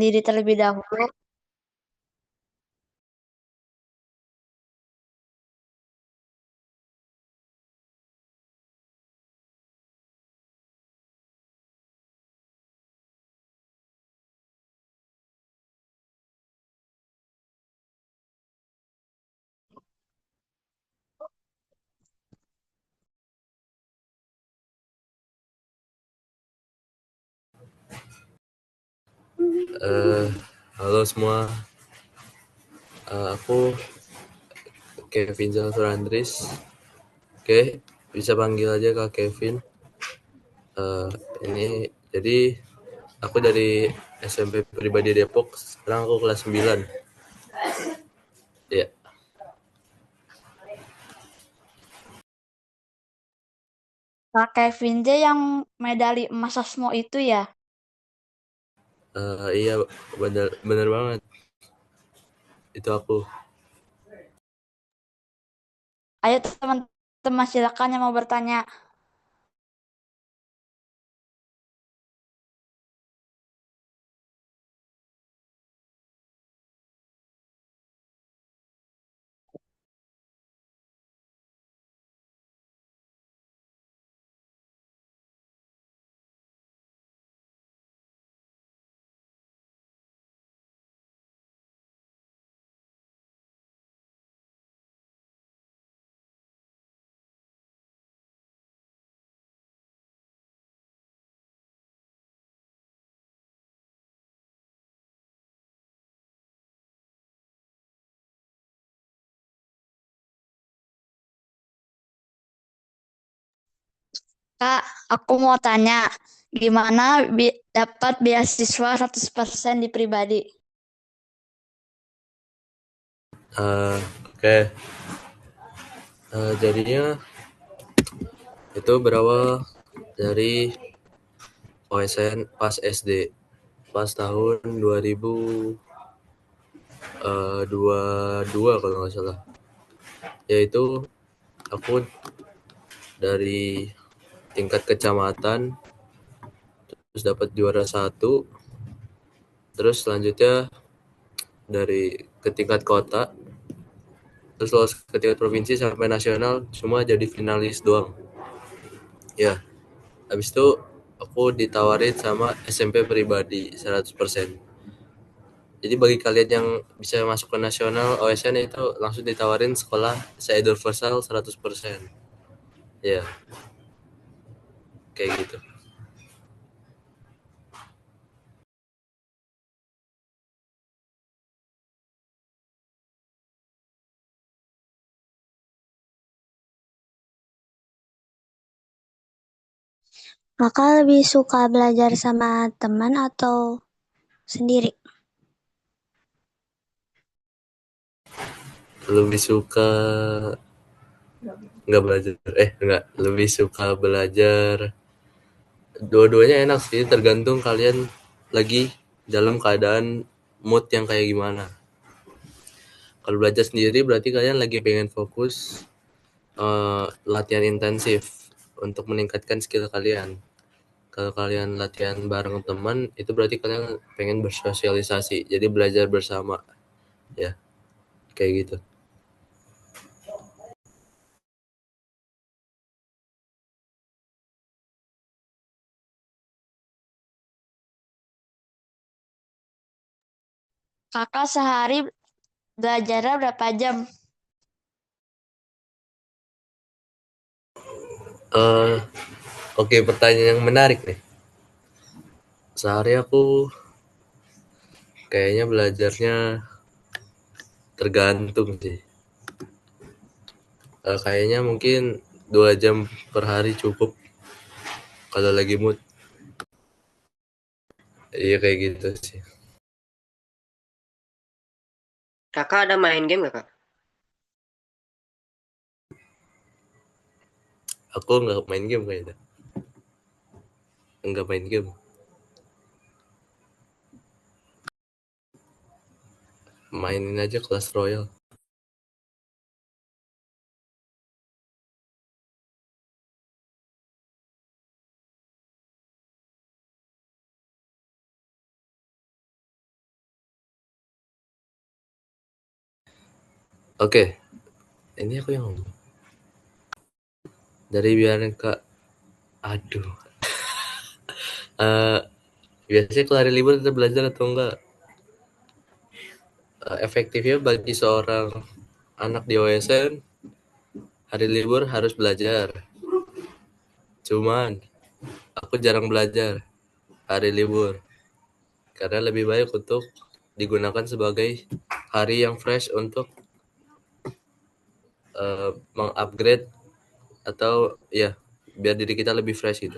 diri terlebih dahulu. Eh, Halo semua, aku Kevin Zalfrandris. Oke, bisa panggil aja Kak Kevin. Eh, ini jadi aku dari SMP Pribadi Depok. Sekarang aku kelas 9. Ya, Kak Kevin J yang medali emas Asmo itu ya. iya bener bener banget. Itu aku. Ayo teman-teman silakan yang mau bertanya. Kak, aku mau tanya, gimana dapat beasiswa 100% di pribadi? Oke. Jadinya itu berawal dari OSN pas SD, pas tahun 2022 kalau nggak salah. Yaitu aku dari tingkat kecamatan terus dapat juara satu, terus selanjutnya dari ke tingkat kota, terus lolos ke tingkat provinsi sampai nasional, semua jadi finalis doang. Ya, habis itu aku ditawarin sama SMP Pribadi 100%. Jadi bagi kalian yang bisa masuk ke nasional OSN itu langsung ditawarin sekolah se-universal 100%. Ya, kayak gitu. Kakak lebih suka belajar sama teman atau sendiri? Lebih suka nggak belajar, nggak, lebih suka belajar. Dua-duanya enak sih, tergantung kalian lagi dalam keadaan mood yang kayak gimana. Kalau belajar sendiri berarti kalian lagi pengen fokus latihan intensif untuk meningkatkan skill kalian. Kalau kalian latihan bareng teman, itu berarti kalian pengen bersosialisasi, jadi belajar bersama, ya, kayak gitu. Kakak sehari belajarnya berapa jam? Eh, Oke, pertanyaan yang menarik nih. Sehari aku kayaknya belajarnya tergantung sih. Kayaknya mungkin 2 jam per hari cukup kalau lagi mood. Iya kayak gitu sih. Kakak ada main game gak, Kak? Aku nggak main game kayaknya. Nggak main game. Mainin aja Clash Royale. Oke, ini aku yang ngomong. Dari Bianca, aduh. Biasanya kalau hari libur kita belajar atau enggak? Efektifnya bagi seorang anak di OSN, hari libur harus belajar. Cuman, aku jarang belajar hari libur. Karena lebih baik untuk digunakan sebagai hari yang fresh untuk mengupgrade atau ya biar diri kita lebih fresh gitu.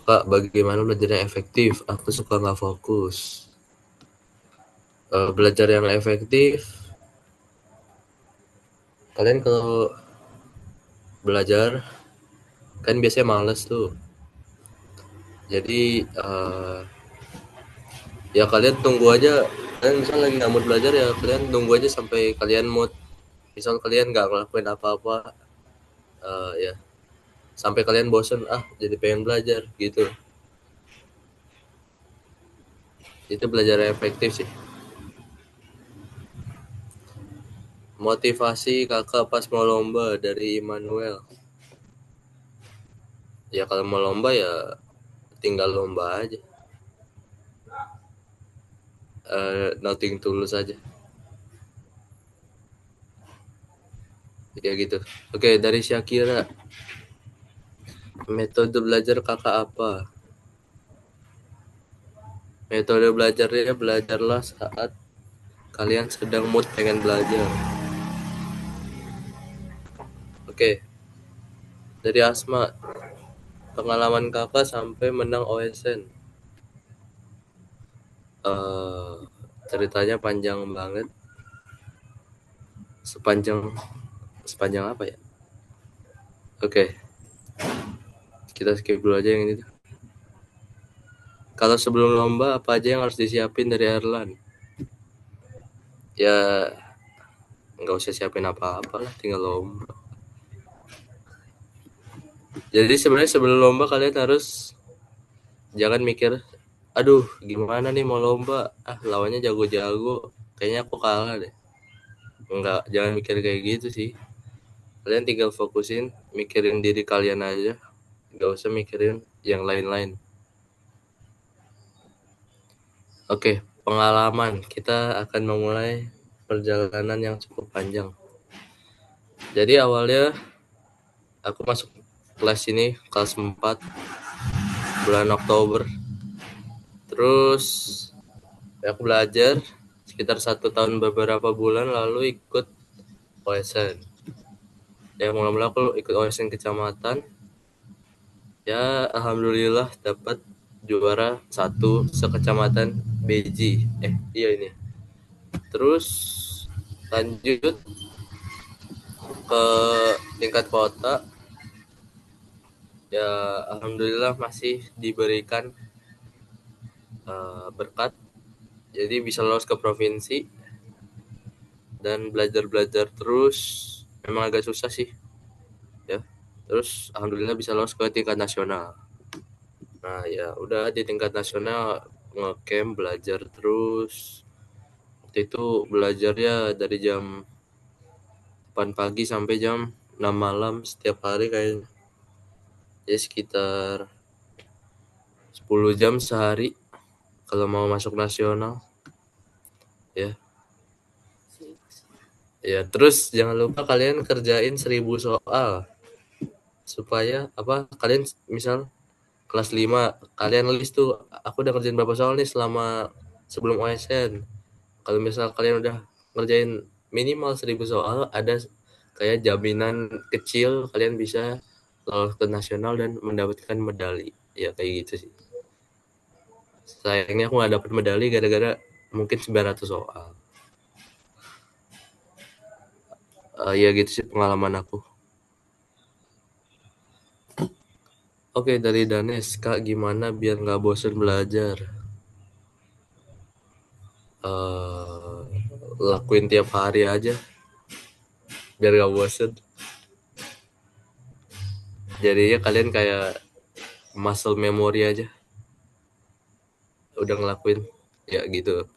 Kak, bagaimana belajarnya efektif? Aku suka nggak fokus. Belajar yang efektif, kalian kalau belajar kan biasanya males tuh. Jadi ya kalian tunggu aja. Kalian misal lagi nggak mood belajar ya kalian tunggu aja sampai kalian mood. Misal kalian nggak ngelakuin apa-apa, ya sampai kalian bosen jadi pengen belajar gitu. Itu belajar yang efektif sih. Motivasi kakak pas mau lomba dari Immanuel. Ya kalau mau lomba ya tinggal lomba aja. Nothing tulus aja. Kayak gitu. Oke, dari Syakira. Metode belajar kakak apa? Metode belajarnya belajarlah saat kalian sedang mood pengen belajar. Oke. Dari Asma. Pengalaman kakak sampai menang OSN. Ceritanya panjang banget. Sepanjang apa ya? Oke. Kita skip dulu aja yang ini. Kalau sebelum lomba apa aja yang harus disiapin dari Erlan? Ya nggak usah siapin apa-apa lah, tinggal lomba. Jadi sebenarnya sebelum lomba kalian harus jangan mikir, aduh gimana nih mau lomba, lawannya jago-jago, kayaknya aku kalah deh. Enggak, jangan mikir kayak gitu sih. Kalian tinggal fokusin mikirin diri kalian aja, nggak usah mikirin yang lain-lain. Oke, pengalaman. Kita akan memulai perjalanan yang cukup panjang. Jadi awalnya aku masuk kelas ini kelas 4 bulan Oktober. Terus aku belajar sekitar 1 tahun beberapa bulan lalu ikut OSN. Ya mula-mula aku ikut OSN kecamatan. Ya alhamdulillah dapat juara 1 sekecamatan BJ. Iya ini. Terus lanjut ke tingkat kota. Ya alhamdulillah masih diberikan berkat. Jadi bisa lolos ke provinsi dan belajar terus. Memang agak susah sih. Ya. Terus alhamdulillah bisa lolos ke tingkat nasional. Nah, ya udah di tingkat nasional ngecamp belajar terus. Waktu itu belajarnya dari jam 8 pagi sampai jam 6 malam setiap hari kayaknya. Ya sekitar 10 jam sehari kalau mau masuk nasional. Ya. Ya, terus jangan lupa kalian kerjain 1000 soal. Supaya kalian misal kelas 5 kalian list tuh aku udah ngerjain berapa soal nih selama sebelum OSN. Kalau misal kalian udah ngerjain minimal 1000 soal, ada kayak jaminan kecil kalian bisa lolos ke nasional dan mendapatkan medali. Ya kayak gitu sih. Sayangnya aku gak dapet medali gara-gara mungkin 900 soal. Ya gitu sih pengalaman aku. Oke, dari Danes, Kak, gimana biar nggak bosen belajar? Lakuin tiap hari aja, biar nggak bosen. Jadinya kalian kayak muscle memory aja, udah ngelakuin, ya gitu.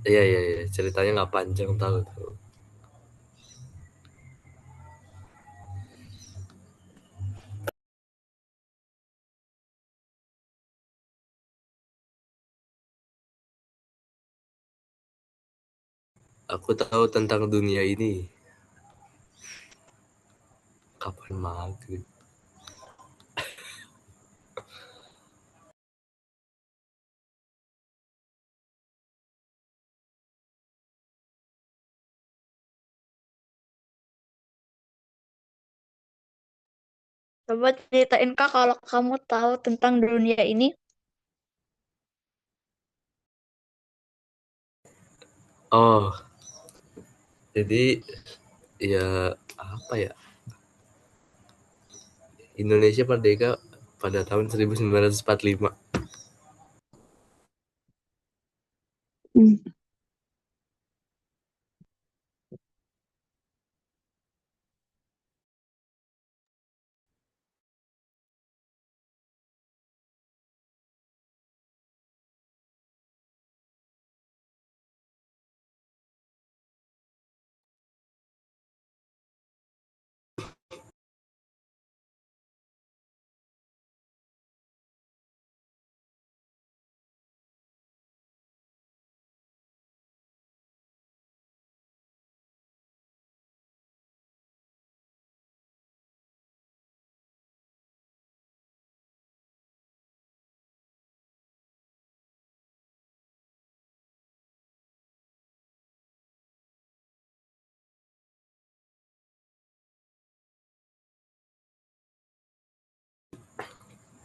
Iya, iya, iya, ceritanya nggak panjang tahu tuh. Aku tahu tentang dunia ini. Kapan maghrib? Coba ceritain Kak kalau kamu tahu tentang dunia ini. Oh, jadi ya apa ya? Indonesia merdeka pada tahun 1945.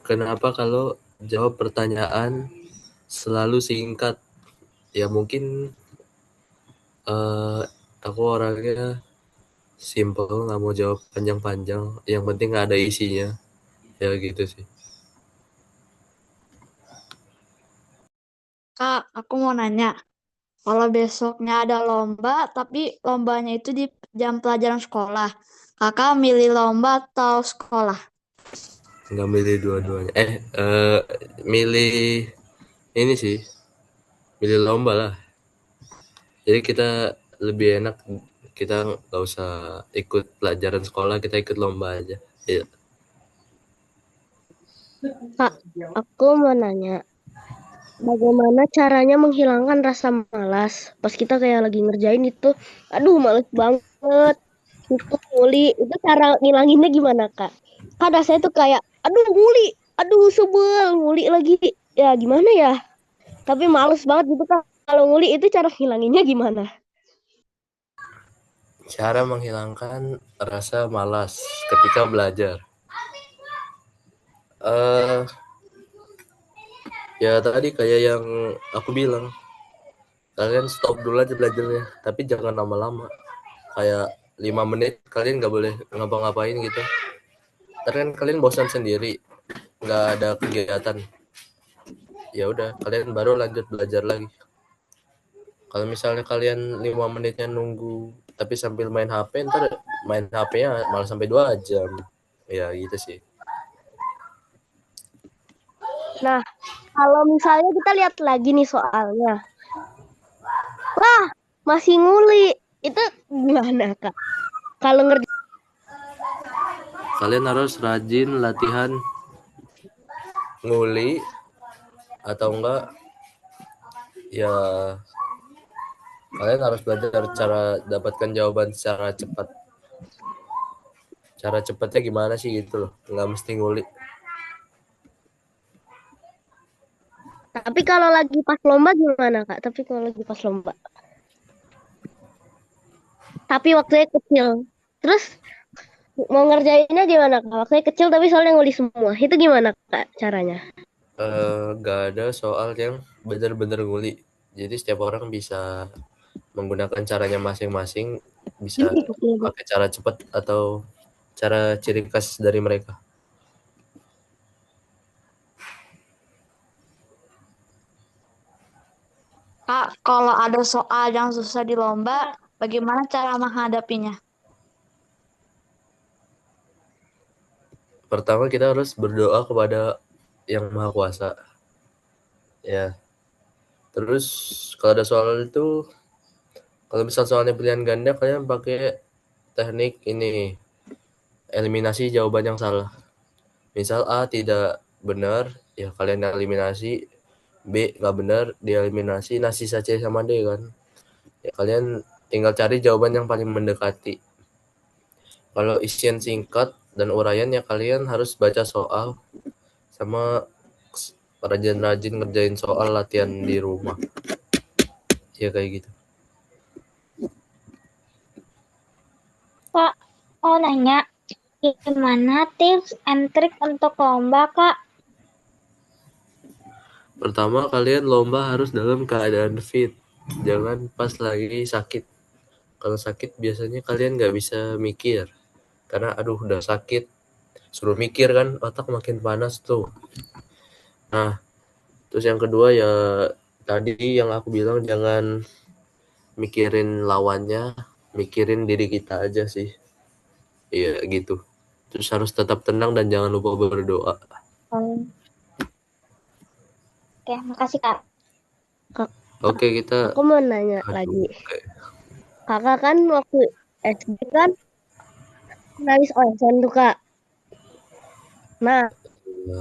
Kenapa kalau jawab pertanyaan selalu singkat? Ya mungkin aku orangnya simple, nggak mau jawab panjang-panjang. Yang penting nggak ada isinya. Ya gitu sih. Kak, aku mau nanya. Kalau besoknya ada lomba, tapi lombanya itu di jam pelajaran sekolah. Kakak milih lomba atau sekolah? Nggak milih dua-duanya. Milih ini sih. Milih lomba lah. Jadi kita lebih enak, kita nggak usah ikut pelajaran sekolah, kita ikut lomba aja. Iya. Kak, aku mau nanya, bagaimana caranya menghilangkan rasa malas pas kita kayak lagi ngerjain itu, aduh males banget, itu nguli, itu cara ngilanginnya gimana Kak? Kan rasanya tuh kayak, aduh nguli, aduh sebel, nguli lagi, ya gimana ya? Tapi males banget gitu Kak, kalau nguli itu cara ngilanginnya gimana? Cara menghilangkan rasa malas ketika belajar. eh Ya tadi kayak yang aku bilang, kalian stop dulu aja belajarnya, tapi jangan lama-lama. Kayak 5 menit kalian nggak boleh ngapa-ngapain gitu. Ntar kan kalian bosan sendiri, nggak ada kegiatan. Ya udah, kalian baru lanjut belajar lagi. Kalau misalnya kalian 5 menitnya nunggu, tapi sambil main HP, ntar main HP-nya malah sampai 2 jam. Ya gitu sih. Nah, kalau misalnya kita lihat lagi nih soalnya, wah masih nguli, itu gimana Kak? Kalau ngerjain kalian harus rajin latihan nguli atau enggak ya kalian harus belajar cara dapatkan jawaban secara cepat. Cara cepatnya gimana sih gitu loh, nggak mesti nguli. Tapi kalau lagi pas lomba gimana, Kak? Tapi kalau lagi pas lomba. Tapi waktunya kecil. Terus mau ngerjainnya gimana, Kak? Waktunya kecil tapi soalnya nguli semua. Itu gimana, Kak, caranya? Nggak ada soal yang benar-benar nguli. Jadi setiap orang bisa menggunakan caranya masing-masing, bisa pakai cara cepat atau cara ciri khas dari mereka. Kak, kalau ada soal yang susah di lomba, bagaimana cara menghadapinya? Pertama kita harus berdoa kepada Yang Maha Kuasa. Ya. Terus kalau ada soal itu, kalau misal soalnya pilihan ganda, kalian pakai teknik ini, eliminasi jawaban yang salah. Misal A tidak benar, ya kalian eliminasi. B nggak benar, dieliminasi. Nah sisa C sama D kan. Ya kalian tinggal cari jawaban yang paling mendekati. Kalau isian singkat dan uraian ya kalian harus baca soal sama rajin-rajin ngerjain soal latihan di rumah. Ya kayak gitu. Kak, mau nanya, gimana tips and trik untuk lomba, Kak? Pertama kalian lomba harus dalam keadaan fit. Jangan pas lagi sakit. Kalau sakit biasanya kalian nggak bisa mikir. Karena aduh udah sakit. Suruh mikir kan, otak makin panas tuh. Nah, terus yang kedua ya tadi yang aku bilang jangan mikirin lawannya, mikirin diri kita aja sih. Iya gitu. Terus harus tetap tenang dan jangan lupa berdoa. Oke, makasih, Kak. Oke, kita Aku mau nanya lagi. Kakak kan waktu SD kan nangis OSN tuh, Kak. Nah,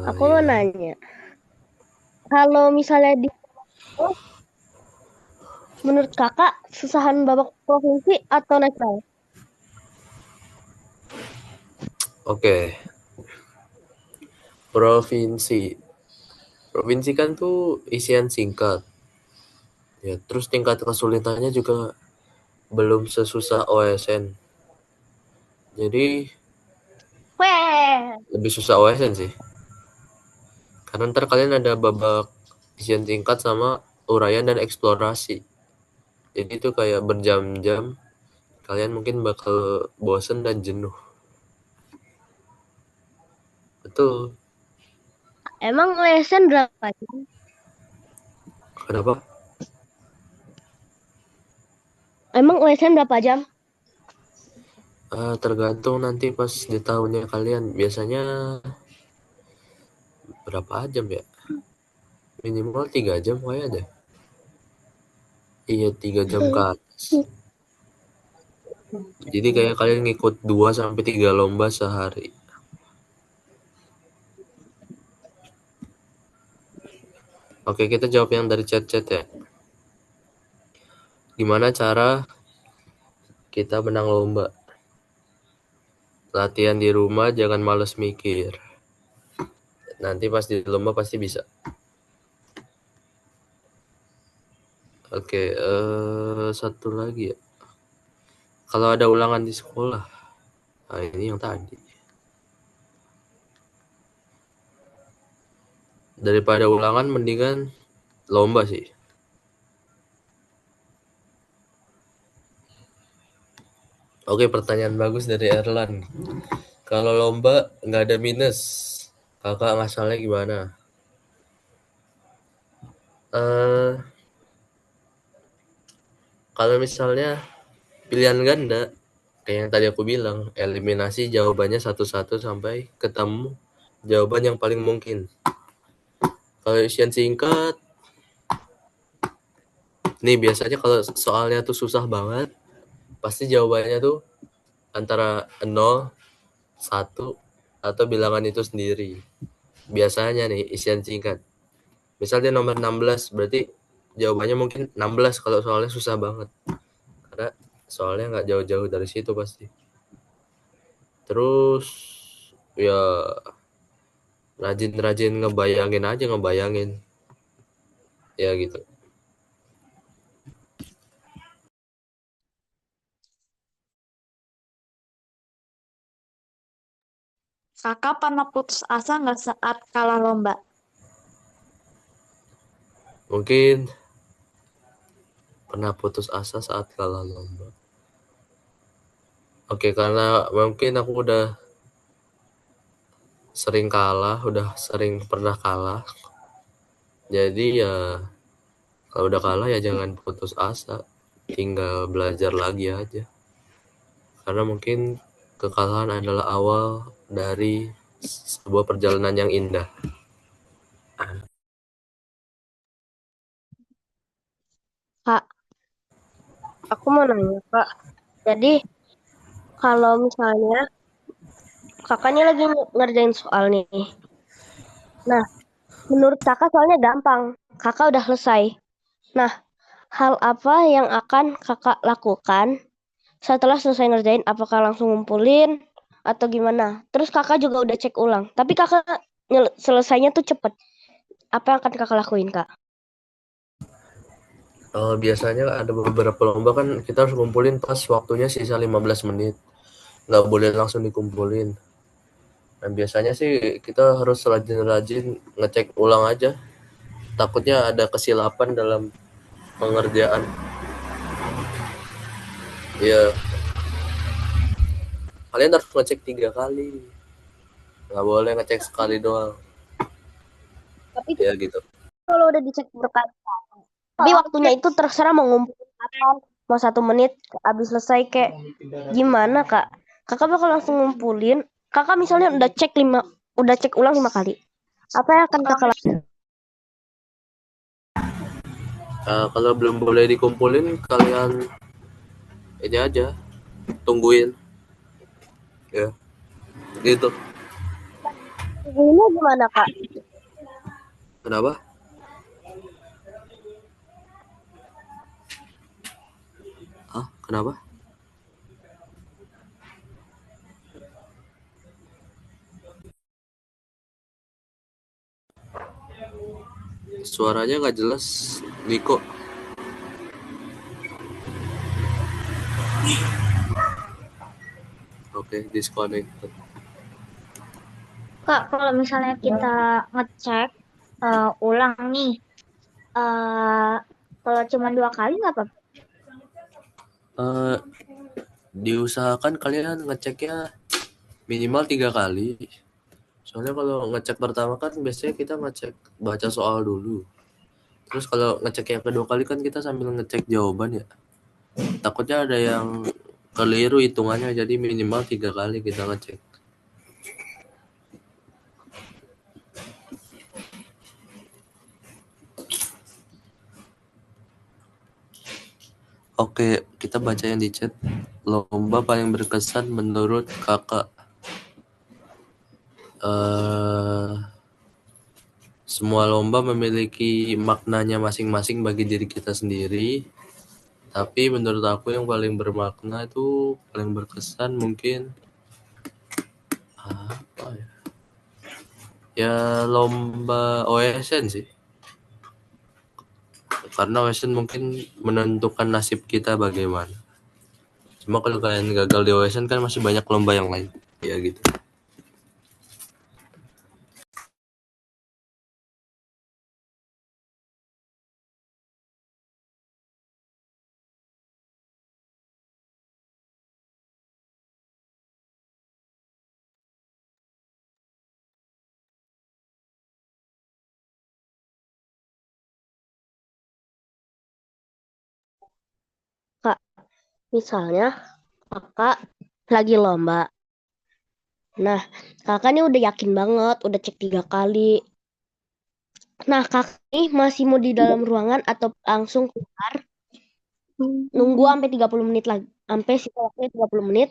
aku mau nanya. Kalau misalnya di menurut Kakak susahan babak provinsi atau nasional? Oke. Provinsi. Provinsi kan tuh isian singkat. Ya, terus tingkat kesulitannya juga belum sesusah OSN. Jadi lebih susah OSN sih. Karena ntar kalian ada babak isian singkat sama uraian dan eksplorasi. Jadi itu kayak berjam-jam. Kalian mungkin bakal bosen dan jenuh. Betul. Emang OSN berapa jam? Kenapa? Emang OSN berapa jam? Tergantung nanti pas di tahunnya kalian. Biasanya berapa jam ya? Minimal 3 jam kayaknya deh. Iya 3 jam ke atas. Jadi kayak kalian ngikut 2-3 lomba sehari. Oke, kita jawab yang dari chat-chat ya. Gimana cara kita menang lomba? Latihan di rumah, jangan males mikir. Nanti pas di lomba pasti bisa. Oke, satu lagi ya. Kalau ada ulangan di sekolah. Nah, ini yang tadi. Daripada ulangan mendingan lomba sih. Oke, pertanyaan bagus dari Erlan. Kalau lomba nggak ada minus, kakak ngasalnya gimana? Kalau misalnya pilihan ganda, kayak yang tadi aku bilang, eliminasi jawabannya satu-satu sampai ketemu jawaban yang paling mungkin. Kalau isian singkat, nih biasanya kalau soalnya tuh susah banget, pasti jawabannya tuh antara 0, 1, atau bilangan itu sendiri. Biasanya nih isian singkat. Misalnya nomor 16, berarti jawabannya mungkin 16 kalau soalnya susah banget. Karena soalnya nggak jauh-jauh dari situ pasti. Terus ya rajin-rajin ngebayangin. Ya gitu. Kakak pernah putus asa nggak saat kalah lomba? Mungkin pernah putus asa saat kalah lomba. Oke, karena mungkin aku udah sering pernah kalah. Jadi ya kalau udah kalah ya jangan putus asa, tinggal belajar lagi aja. Karena mungkin kekalahan adalah awal dari sebuah perjalanan yang indah. Kak, aku mau nanya, Kak. Jadi, kalau misalnya kakaknya lagi ngerjain soal nih. Nah, menurut kakak soalnya gampang. Kakak udah selesai. Nah, hal apa yang akan kakak lakukan setelah selesai ngerjain? Apakah langsung ngumpulin atau gimana? Terus kakak juga udah cek ulang. Tapi kakak selesainya tuh cepet. Apa yang akan kakak lakuin, Kak? Biasanya ada beberapa lomba kan kita harus kumpulin pas waktunya sisa 15 menit. Nggak boleh langsung dikumpulin. Dan biasanya sih kita harus rajin-rajin ngecek ulang aja. Takutnya ada kesilapan dalam pengerjaan. Ya, kalian harus ngecek 3 kali. Nggak boleh ngecek sekali doang. Tapi Ya gitu. kalau udah dicek berkali-kali, tapi waktunya itu terserah mau ngumpulin kapan, mau 1 menit, habis selesai kayak gimana, Kak? Kakak bakal langsung ngumpulin. Kakak misalnya udah cek ulang 5 kali. Apa yang akan kakak lakukan? Kalau belum boleh dikumpulin, kalian ini aja tungguin. Ya, gitu. Ini gimana, Kak? Kenapa? Kenapa? Suaranya nggak jelas, Niko. Oke, disconnected. Kak, kalau misalnya kita ngecek ulang nih, kalau cuma 2 kali nggak apa-apa? Eh, diusahakan kalian ngeceknya minimal 3 kali. Soalnya kalau ngecek pertama kan biasanya kita ngecek baca soal dulu. Terus kalau ngecek yang kedua kali kan kita sambil ngecek jawaban ya. Takutnya ada yang keliru hitungannya, jadi minimal 3 kali kita ngecek. Oke, kita baca yang di chat. Lomba paling berkesan menurut kakak. Semua lomba memiliki maknanya masing-masing bagi diri kita sendiri. Tapi menurut aku yang paling bermakna itu paling berkesan mungkin apa ya? Ya lomba OSN sih. Karena OSN mungkin menentukan nasib kita bagaimana. Cuma kalau kalian gagal di OSN kan masih banyak lomba yang lain. Ya gitu. Kak, misalnya kakak lagi lomba. Nah, kakak nih udah yakin banget, udah cek 3 kali. Nah, kakak nih masih mau di dalam ruangan atau langsung keluar nunggu sampai 30 menit lagi. Sampai sisa waktunya 30 menit.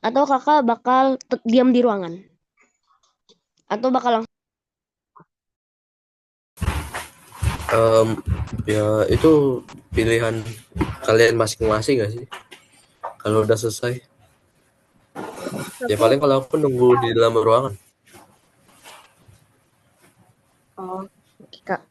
Atau kakak bakal diam di ruangan. Atau bakal langsung? Ya itu pilihan kalian masing-masing gak sih? Kalau udah selesai. Ya paling kalau aku nunggu di dalam ruangan. Oh, oke, Kak.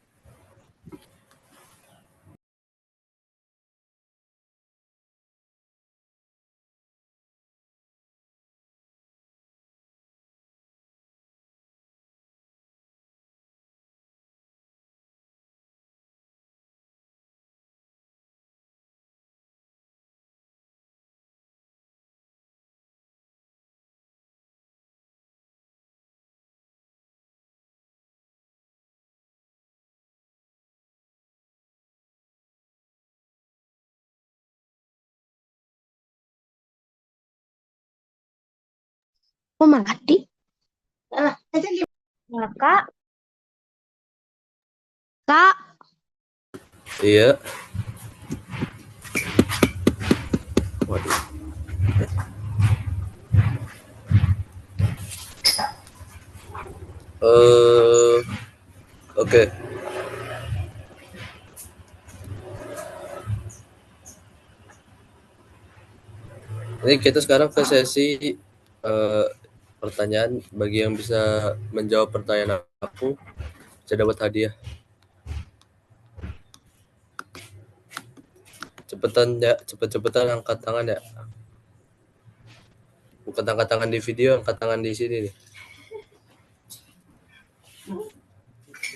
Oh, mati. Nah, Kak, Kak, Iya. Waduh. Oke. Ini kita sekarang ke sesi pertanyaan. Bagi yang bisa menjawab pertanyaan aku, bisa dapat hadiah. Cepetan ya, cepet-cepetan angkat tangan ya. Bukan angkat tangan di video, angkat tangan di sini nih.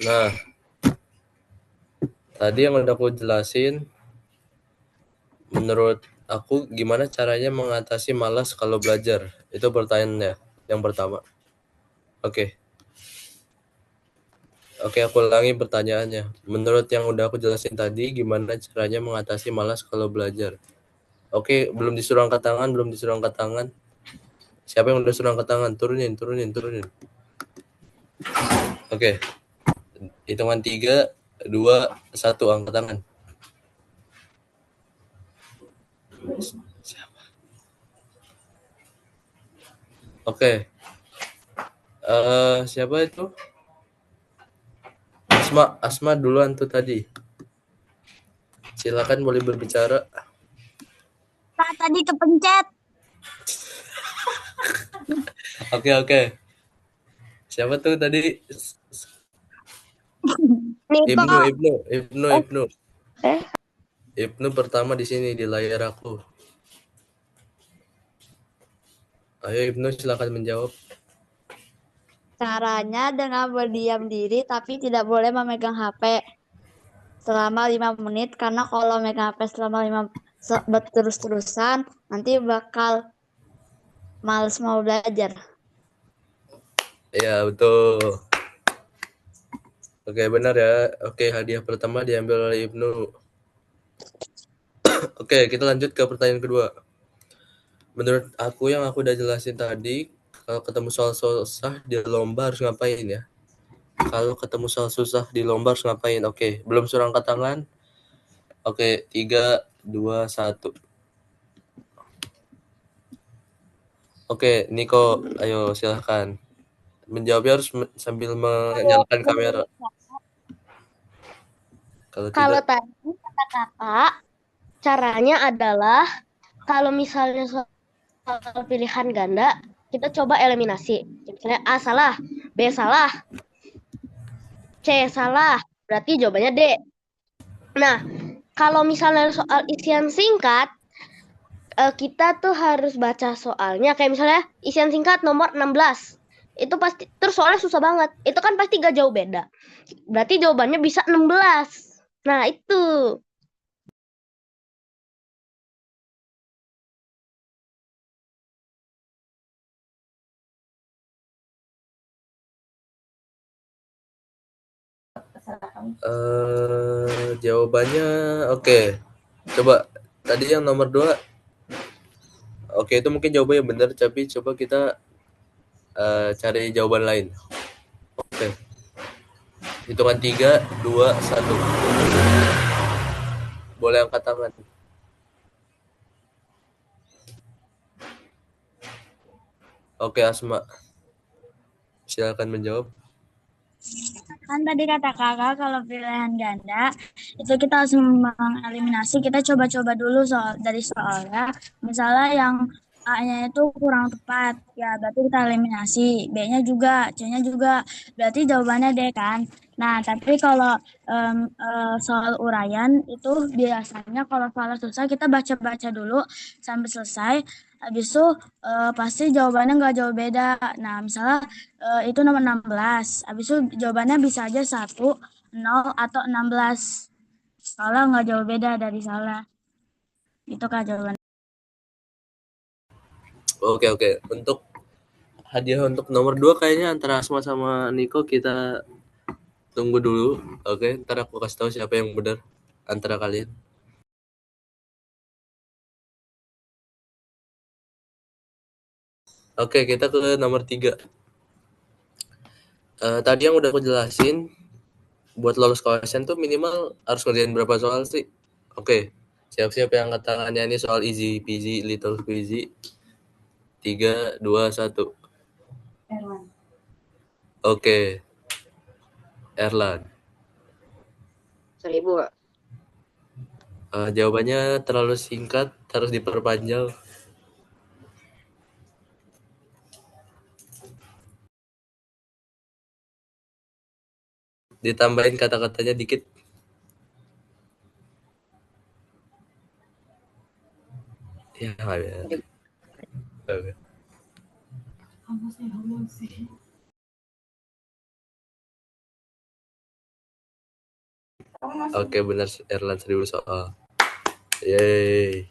Nah, tadi yang udah aku jelasin, menurut aku gimana caranya mengatasi malas kalau belajar? Itu pertanyaannya yang pertama. Oke. Oke, aku ulangi pertanyaannya. Menurut yang udah aku jelasin tadi, gimana caranya mengatasi malas kalau belajar? Oke, belum disuruh angkat tangan, belum disuruh angkat tangan. Siapa yang udah suruh angkat tangan? Turunin. Oke, hitungan 3, 2, 1, angkat tangan. Siapa? Oke. Siapa itu? Asma duluan tuh tadi. Silakan boleh berbicara. Kak, tadi kepencet. Oke. Siapa tuh tadi? Niko. Ibnu. Ibnu pertama di sini di layar aku. Ayo Ibnu, silakan menjawab. caranya dengan berdiam diri tapi tidak boleh memegang HP selama 5 menit, karena kalau megang HP selama 5 berterus-terusan nanti bakal males mau belajar. Ya, betul. Oke, benar ya. Oke, hadiah pertama diambil oleh Ibnu. Oke, kita lanjut ke pertanyaan kedua. Menurut aku yang aku udah jelasin tadi, kalau ketemu soal susah di lomba harus ngapain ya? Kalau ketemu soal susah di lomba harus ngapain? Oke, belum suruh angkat tangan. Oke, 3, 2, 1. Oke, Niko, ayo silahkan. Menjawabnya harus sambil menyalakan kamera. Kalau Kalau tidak, tadi kata kakak, caranya adalah kalau misalnya soal pilihan ganda, kita coba eliminasi. Misalnya A salah, B salah, C salah, berarti jawabannya D. Nah, kalau misalnya soal isian singkat, kita tuh harus baca soalnya. Kayak misalnya isian singkat nomor 16. Itu pasti, terus soalnya susah banget. Itu kan pasti gak jauh beda. Berarti jawabannya bisa 16. Nah, itu. jawabannya oke. Coba tadi yang nomor 2. Oke, itu mungkin jawabannya benar, tapi coba kita cari jawaban lain. Oke. Hitungan 3, 2, 1. Boleh angkat tangan. Oke, Asma. silakan menjawab. Kan tadi kata kakak kalau pilihan ganda itu kita harus mengeliminasi. Kita coba-coba dulu dari soalnya. Misalnya yang A-nya itu kurang tepat, ya berarti kita eliminasi. B-nya juga, C-nya juga. Berarti jawabannya D kan. Nah, tapi kalau soal uraian itu biasanya kalau soalnya susah kita baca-baca dulu sampai selesai. Habis itu pasti jawabannya nggak jauh beda. Nah, misalnya itu nomor 16. Habis itu jawabannya bisa aja 1, 0, atau 16. Soalnya nggak jauh beda dari salah. Itu Kak jawaban. Oke. Untuk hadiah untuk nomor 2 kayaknya antara Asma sama Niko kita tunggu dulu. Oke, ntar aku kasih tahu siapa yang benar antara kalian. Oke, kita ke nomor 3. Tadi yang udah aku jelasin, buat lolos KSN tuh minimal harus ngerjain berapa soal sih? Oke, siap-siap yang angkat tangannya ini soal easy peasy little peasy. 3, 2, 1. Oke, Erlan. 1000 Kak. Jawabannya terlalu singkat, harus diperpanjang. Ditambahin kata-katanya dikit. Ya, Oke. Oke, benar Erlan 1000 soal. Yeay.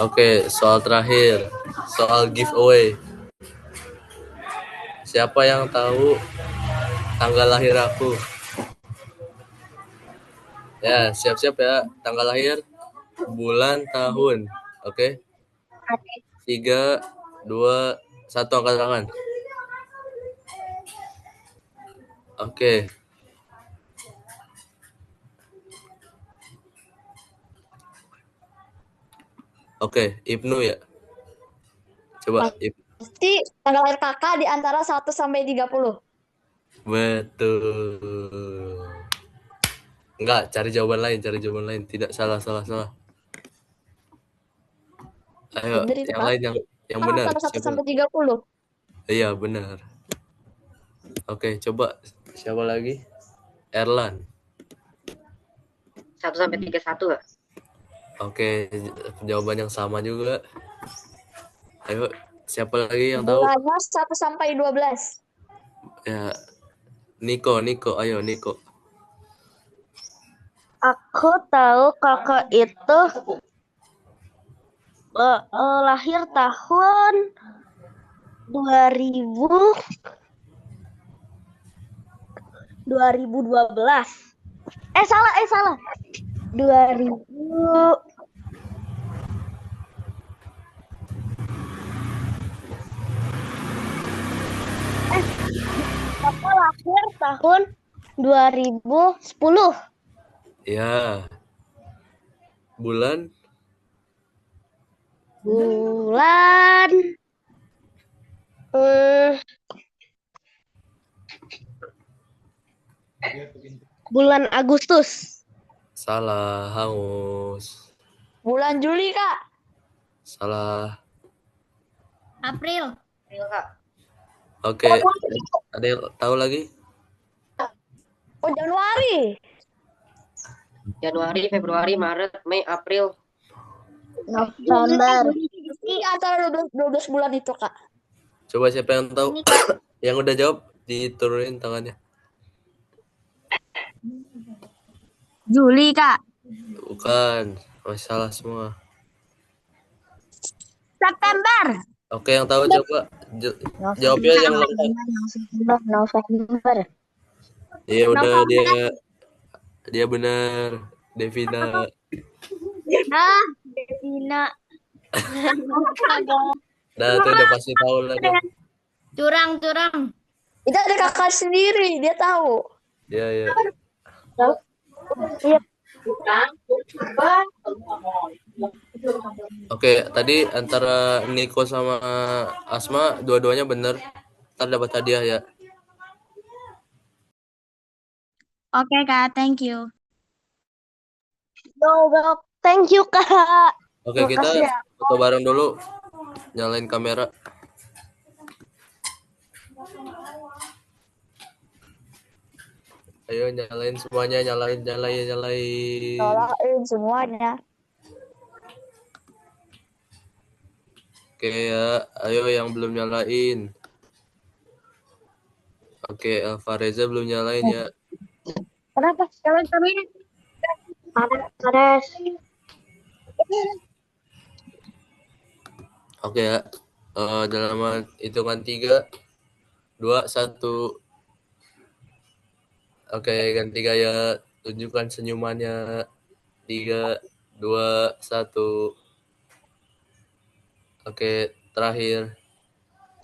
Oke, soal terakhir. Soal giveaway. Siapa yang tahu tanggal lahir aku? Ya, siap-siap ya. Tanggal lahir, bulan, tahun. Oke. 3, 2, 1 angkat tangan. Oke. Oke, Ibnu ya. Coba Pasti tanggal lahir kakak di antara 1 sampai 30. Betul. Enggak, cari jawaban lain. Tidak salah. Ayo, Bener itu, yang Kak. lain yang Kan benar. antara 1 Siapa? sampai 30. Iya, benar. Oke, coba siapa lagi? Erlan. 1 sampai 31 Kak. Oke, jawaban yang sama juga. Ayo, siapa lagi yang tahu? Bulannya 1 sampai 12. Ya, Niko. Ayo, Niko. Aku tahu kakak itu lahir tahun 2012. Salah. 2000. Kakak lahir tahun 2010. Ya. Bulan bulan Agustus. salah, hangus. Bulan Juli, Kak. Salah. April. Kak. Oke, ada yang tahu lagi? Oh, Januari. Januari, Februari, Maret, Mei, April. November. Ini antara 12 bulan itu, Kak. Coba siapa yang tahu? Yang udah jawab diturunin tangannya. Juli, Kak. Bukan, masalah semua. September. Oke, yang tahu coba jawabnya yang lengkap. November. Iya udah dia benar. Devina. Nah, Devina. Nah, itu udah pasti tahu lah tuh. Curang. Itu ada kakak sendiri, dia tahu. Iya, iya. Oke, tadi antara Niko sama Asma dua-duanya bener. Ntar dapat hadiah ya. Oke, Kak, thank you. Thank you, Kak. Oke, kita Makasih ya. foto bareng dulu. Nyalain kamera. Ayo nyalain semuanya, nyalain. Nyalain semuanya. Oke ya, ayo yang belum nyalain. Oke, Alvareza belum nyalain ya. Kenapa? Kalian Pares. Oke ya. Dalam hitungan 3, 2, 1. Oke, ganti gaya. Tunjukkan senyumannya. 3, 2, 1. Oke, terakhir.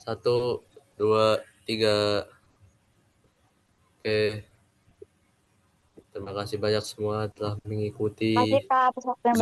1, 2, 3. Oke. Terima kasih banyak semua telah mengikuti Masih Kak, pesawat yang